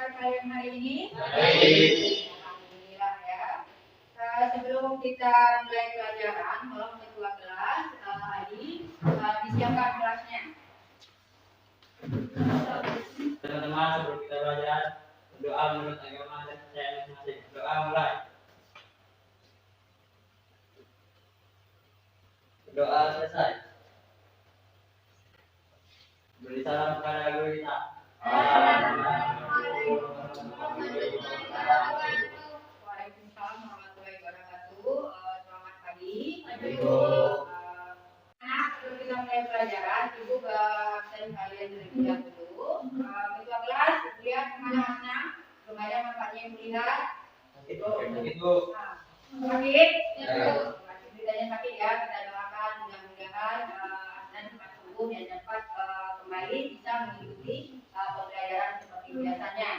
kabar kalian hari ini? Baik. Alhamdulillah ya. Sebelum kita mulai pelajaran, tolong ketua kelas Adi disiapkan kelasnya. Teman-teman, sebelum kita belajar, doa menurut agama dan percaya masing-masing. Doa mulai. Doa selesai. Beri salam kepada guru kita. Waalaikumsalam warahmatullahi wabarakatuh. Selamat pagi. Sebelum kita mulai pelajaran, Ibu ke absen kalian terlebih dahulu. Ketua kelas, lihat kemana-mana. Belum ada manfaatnya yang melihat. Itu. Sakit? Masih beritanya sakit ya. Kita doakan mudah-mudahan dan cepat sembuh dan dapat kembali bisa mengikuti pembelajaran seperti biasanya.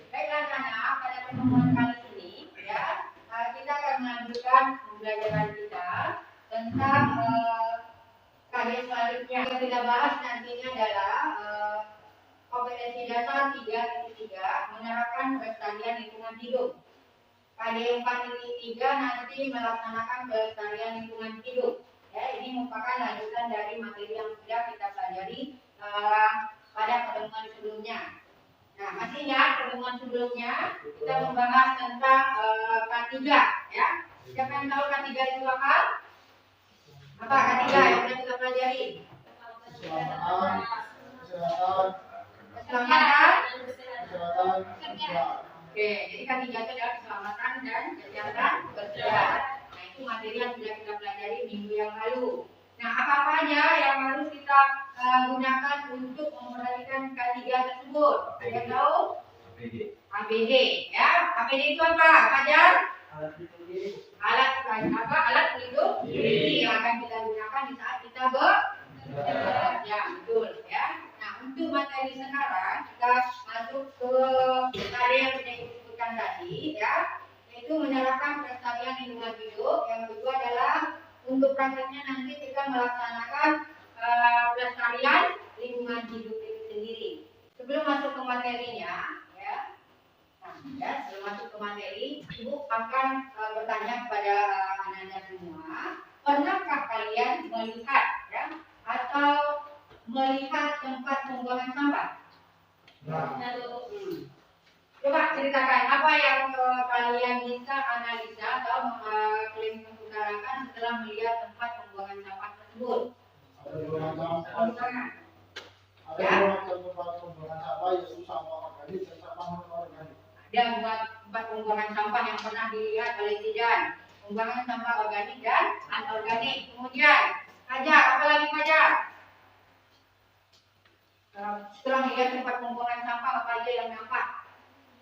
Baiklah anak, pada pertemuan kali ini ya kita akan melanjutkan pembelajaran kita tentang kajian selanjutnya. Yang kita bahas nantinya adalah kompetensi dasar 3.3 menerapkan pelestarian lingkungan hidup. KD 4.3 nanti melaksanakan pelestarian lingkungan hidup. Ya, ini merupakan lanjutan dari materi yang sudah kita pelajari pada pertemuan sebelumnya. Nah, masih ingat pertemuan sebelumnya kita membahas tentang K3 ya. Siapa yang tahu K3 itu apa? Apa K3 yang sudah kita pelajari? Keselamatan. Oke, jadi K3 itu adalah keselamatan dan kesehatan berjalan. Nah, itu materi yang sudah kita pelajari minggu yang lalu. Nah, apa aja yang harus kita gunakan untuk memperhatikan K3 tersebut? Ada yang tahu? APD. Ya, APD itu apa? Fajar? Alat pelindung diri yang akan kita gunakan di saat kita ya, betul ya. Nah, untuk materi sekarang kita masuk ke tadi yang sudah disebutkan tadi ya, yaitu menerapkan pelestarian lingkungan hidup. Yang kedua adalah untuk prakteknya nanti kita melaksanakan pelestarian lingkungan hidup itu sendiri. Sebelum masuk ke materinya ya. Nah, ya, sebelum masuk ke materi, Ibu akan bertanya kepada anak-anak semua, pernahkah kalian melihat ya atau melihat tempat pembuangan sampah? Coba ceritakan apa yang kalian bisa analisa atau kalian mengutarakan setelah melihat tempat pembuangan sampah tersebut. Ada tempat pembuangan sampah yaitu sampah organik dan sampah non-organik. Ada tempat pembuangan sampah yang pernah dilihat oleh Tidan, pembuangan sampah organik dan anorganik. Kemudian Fajar, apa lagi Fajar? Setelah melihat tempat pembuangan sampah apa aja yang nampak?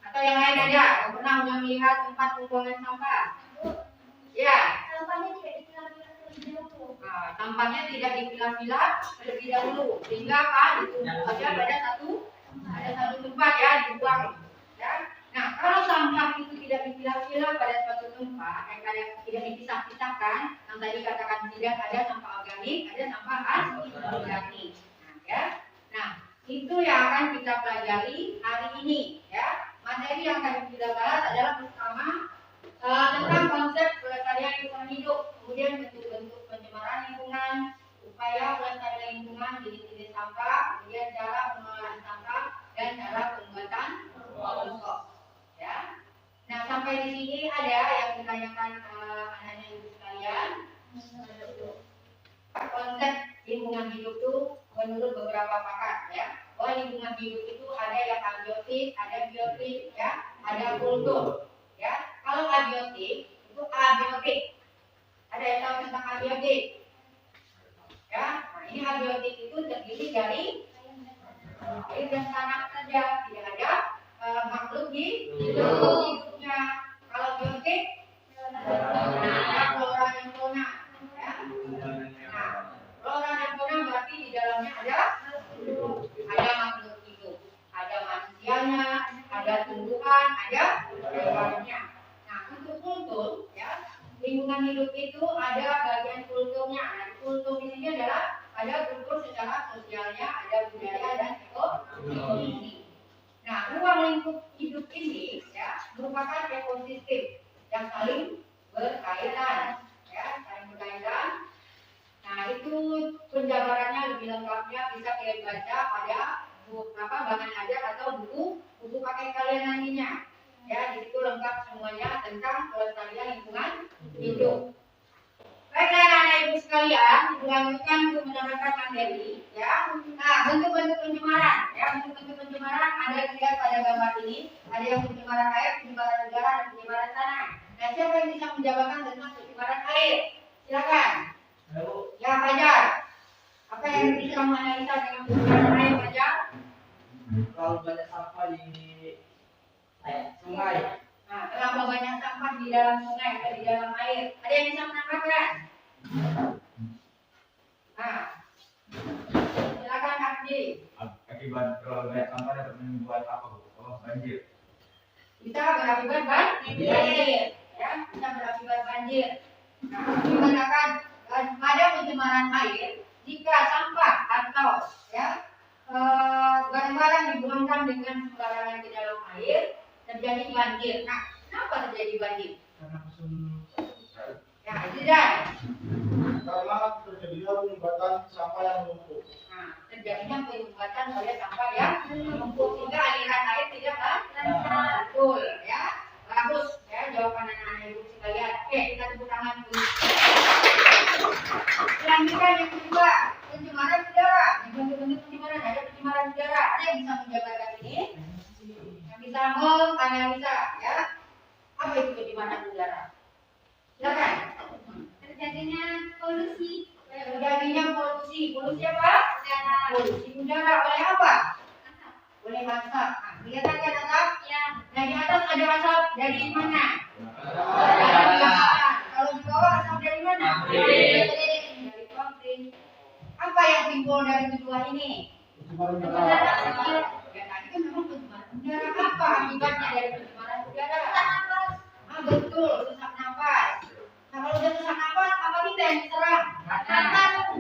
Atau yang lain aja? Yang pernah melihat tempat pembuangan sampah? Ya. Sampahnya tidak dipilah-pilah terlebih dahulu, sehingga apa? Ditumpuk saja pada satu tempat ya, dibuang. Ya. Nah, kalau sampah itu tidak dipilah-pilah pada suatu tempat, tidak dipisah-pisahkan, yang tadi katakan tidak ada sampah organik, ada sampah anorganik. Nah, ya. Nah, itu yang akan kita pelajari hari ini, ya. Materi yang akan kita bahas adalah pertama tentang konsep pelestarian lingkungan hidup, kemudian bentuk-bentuk pencemaran lingkungan, upaya pelestarian lingkungan, jenis-jenis sampah, kemudian cara pengelolaan sampah dan cara pembuatan kompost. Ya. Nah, sampai di sini ada yang ditanyakan anak-anak ibu sekalian. Konsep lingkungan hidup itu menurut beberapa pakar ya, bahwa lingkungan hidup itu ada yang abiotik, ada biotik, ya, ada kultur. Ya, kalau abiotik itu abiotik. Ada yang tahu tentang abiotik? Ya, nah ini abiotik itu terdiri dari air dan tanah saja, tidak ada makhluk hidupnya. Kalau biotik, ada flora dan fauna. Ya. Nah, flora dan fauna berarti di dalamnya ada makhluk hidup, ada manusianya, ada tumbuhan, ada hewannya. Nah, untuk kultur, ya, lingkungan hidup itu ada bagian kulturnya. Nah, kultur di sini adalah ada kultur secara sosialnya, ada budaya dan ekonomi. Nah, Nah, ruang lingkup hidup ini ya merupakan ekosistem yang saling berkaitan, ya, saling berkaitan. Nah, itu penjabarannya lebih lengkapnya bisa kalian baca pada bahan ajar atau buku pakai kalian nantinya. Ya, di situ lengkap semuanya tentang kelestarian lingkungan hidup. Baiklah anak-anak ibu sekalian, dilanjutkan untuk menerangkan materi, ya. Nah, bentuk-bentuk pencemaran, ya, bentuk-bentuk pencemaran ada dilihat pada gambar ini. Ada yang pencemaran air, pencemaran udara, dan pencemaran tanah. Nah, siapa yang bisa menjabarkan tentang pencemaran air? Silakan. Ya, Fajar. Apa yang bisa menganalisa dengan pencemaran air, Fajar? Kalau banyak sampah di sungai. Nah, terlalu banyak sampah di dalam sungai atau di dalam air. Ada yang bisa menambahkan? Nah, silakan Abdi. Akibat terlalu banyak sampah dapat membuat apa, Bu? Oh, banjir. Bisa berakibat banjir, ya, bisa berakibat banjir. Nah, dikatakan pada pencemaran air jika sampah atau ya barang-barang dibuangkan dengan sembarangan ke dalam air terjadi banjir. Nah, kenapa terjadi banjir? Karena musim Ya, tidak. karena terjadinya penyumbatan sampah yang menumpuk. Nah, terjadinya penyumbatan oleh sampah yang menumpuk sehingga aliran air tidak lancar. Betul, ya. Bagus, ya, jawaban anak-anak ibu sekalian. Oke, kita tepuk tangan dulu. Selanjutnya yang kedua, pencemaran udara. Di bentuk-bentuk pencemaran ada pencemaran udara. Ada yang bisa menjabarkan ini? Yang bisa menganalisa, ya. Apa itu pencemaran udara? Silakan. Terjadinya polusi. Terjadinya polusi. Polusi apa? Udara. Polusi udara oleh apa? Oleh asap. Nah, kelihatan kan asap? Ya. Nah, di atas ada asap dari mana? Dari Dari belakang. Kalau di bawah asap dari mana? Dari pabrik. Apa yang timbul dari kedua ini? Pencemaran udara. Ya, tadi kan memang pencemaran udara. Apa akibatnya dari pencemaran udara? Ah, betul, sesak napas. Nah, kalau udah sesak napas, apa kita yang diserang?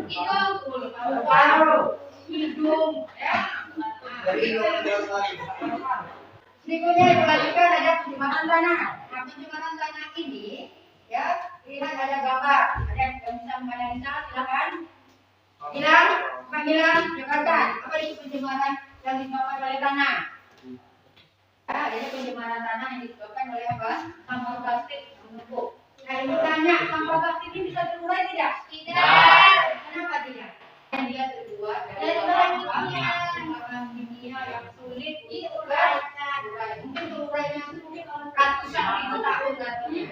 Hidung. Paru-paru, hidung, ya. Berikutnya dilanjutkan ada pencemaran tanah. Nah, pencemaran tanah ini, ya, lihat ada gambar. Ada yang bisa menganalisa, silakan. Bilang, Jakarta. Apa itu pencemaran yang disebabkan oleh tanah? Ya, ini pencemaran tanah yang disebabkan oleh apa? Sampah plastik menumpuk. Nah, ibu tanya, sampah plastik ini bisa terurai tidak? Tidak. Kenapa tidak? Yang dia terbuat Dari bahan kimia yang sulit diurai. Mungkin terurainya itu mungkin ratusan ribu tahun nantinya.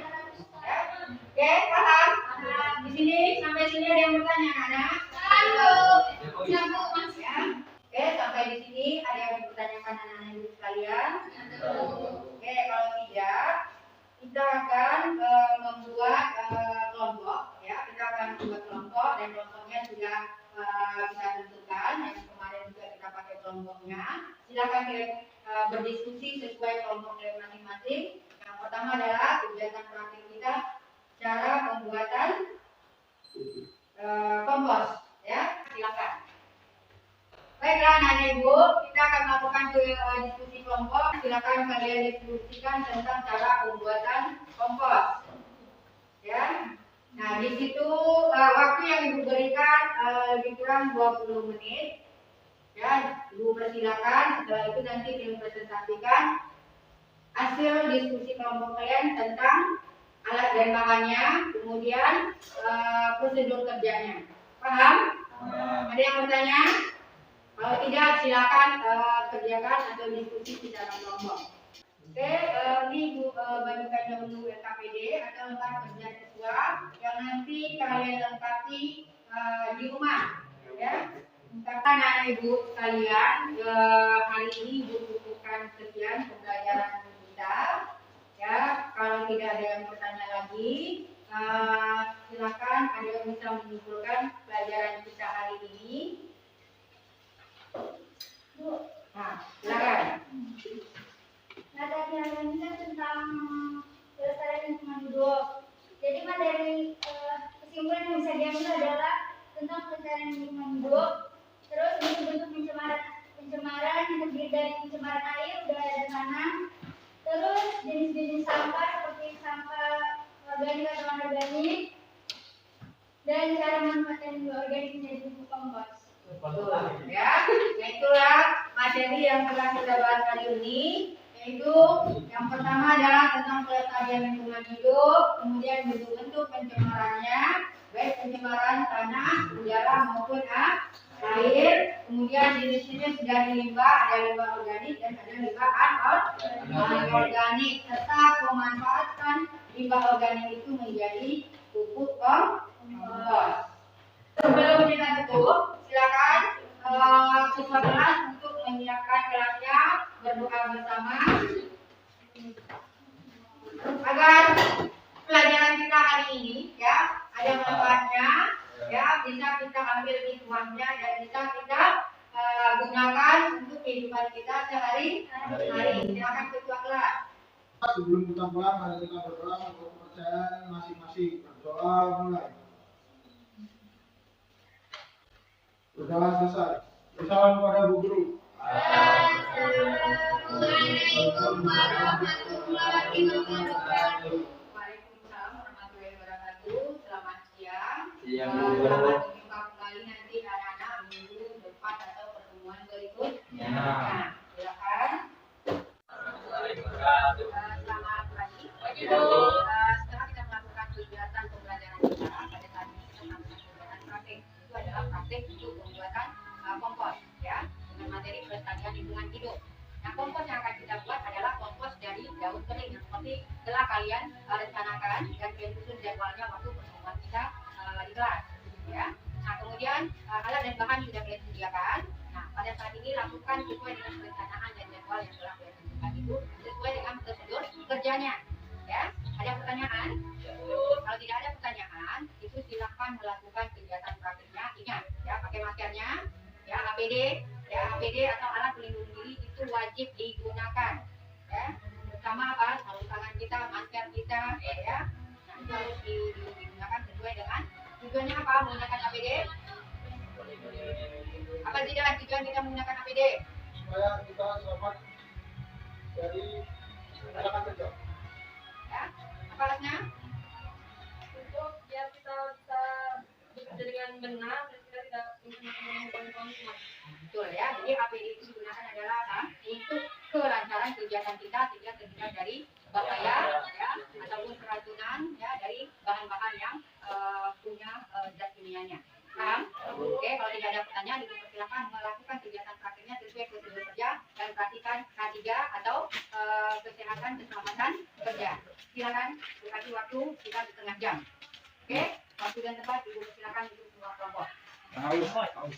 Ya, oke, paham? Di sini sampai sini ada yang bertanya, anak? Ya. Oke, sampai di sini ada yang dipertanyakan anak-anak ibu sekalian? Oke, kalau tidak, kita akan membuat kelompok, ya. Kita akan membuat kelompok dan kelompoknya sudah kita tentukan. Yang kemarin juga kita pakai kelompoknya. Silakan kalian berdiskusi sesuai kelompok kalian masing-masing. Yang pertama adalah kegiatan praktik kita, cara pembuatan kompos, ya. Silakan. Baiklah anak-anak ibu, kita akan melakukan diskusi kelompok. Silakan kalian diskusikan tentang cara pembuatan kompos. Ya. Nah, di situ waktu yang ibu berikan lebih kurang 20 menit. Ya, ibu persilakan. Setelah itu nanti ibu presentasikan hasil diskusi kelompok kalian tentang alat dan bahannya, kemudian prosedur kerjanya. Paham? Ada yang bertanya? Kalau tidak, silakan kerjakan atau diskusi secara kelompok. Oke, ini Ibu bagikan dahulu LKPD atau lembar kerja siswa yang nanti kalian lengkapi di rumah, ya. Karena anak ibu sekalian, hari ini Ibu butuhkan sekian pembelajaran kita, ya. Kalau tidak ada yang bertanya lagi, silakan ada yang bisa menyimpulkan pelajaran kita hari ini. Bu, Nah, silakan. mata pelajarannya tentang kelestarian lingkungan hidup. Jadi materi kesimpulan yang bisa diambil adalah tentang kelestarian lingkungan hidup. Terus bentuk-bentuk pencemaran yang terdiri dari pencemaran air, udara, dan cara memanfaatkan limbah organik menjadi pupuk kompos. Betul, ya. Nah, itulah materi yang telah kita bahas hari ini. Yaitu yang pertama adalah tentang pelestarian lingkungan hidup, kemudian bentuk-bentuk pencemarannya, baik pencemaran tanah, udara maupun air. Kemudian jenis-jenis dari limbah, ada limbah organik dan ada limbah anorganik, serta pemanfaatan limbah organik itu menjadi pupuk kompos. Sebelum kita tutup, silakan siswa kelas untuk menyiapkan kelasnya, berdoa bersama agar pelajaran kita hari ini ya ada manfaatnya, ya bisa kita ambil hikmahnya dan bisa kita gunakan untuk kehidupan kita sehari-hari. Silakan ketua kelas. Sebelum kita pulang, mari kita berdoa untuk kepercayaan masing-masing. Berdoa mulai. Berdoa selesai. Salam kepada Bu Guru. Assalamualaikum warahmatullahi wabarakatuh. Waalaikumsalam warahmatullahi wabarakatuh. Selamat siang. Siang, Bu. Selamat berjumpa kembali nanti anak-anak minggu depan atau pertemuan berikutnya. Nah, silakan. Selamat pagi. Setelah kita melakukan kegiatan pembelajaran kita, pada saat ini kita melakukan kegiatan praktek. Itu adalah praktek untuk pembuatan kompos, ya, dengan materi pelestarian lingkungan hidup. Nah, kompos yang akan kita buat adalah kompos dari daun kering yang seperti telah kalian rencanakan dan susun jadwalnya waktu pertemuan kita di kelas, ya. Nah, kemudian alat dan bahan sudah kalian sediakan. Nah, pada saat ini lakukan sesuai dengan perencanaan dan jadwal yang telah kalian tentukan itu sesuai dengan prosedur kerjanya, ya. Ada pertanyaan? Kalau tidak ada pertanyaan, itu silakan melakukan kegiatan praktiknya. Ingat, ya, pakai maskernya, ya, APD atau alat pelindung diri itu wajib digunakan, ya. Terutama apa? Sarung tangan kita, masker kita, ya. Nah, itu harus digunakan sesuai dengan tujuannya apa? Menggunakan APD? Apa tidak tujuan kita menggunakan APD? Supaya kita selamat dari kecelakaan kerja. Ya. Apa alasnya? Untuk biar kita bisa bekerja dengan benar dan kita tidak menggunakan konsumen. Betul, ya. Jadi APD itu digunakan adalah apa? Untuk kelancaran kegiatan kita sehingga terhindar dari bahaya, ya, ataupun keracunan, ya, dari bahan-bahan yang punya zat kimianya. Paham? Oke, kalau tidak ada pertanyaan, dipersilakan melakukan kegiatan praktiknya sesuai prosedur kerja dan praktikan K3 atau kesehatan keselamatan kerja. Silakan dikasih waktu kita setengah jam. Oke, waktu dan tempat ibu silakan untuk semua kelompok. Haus.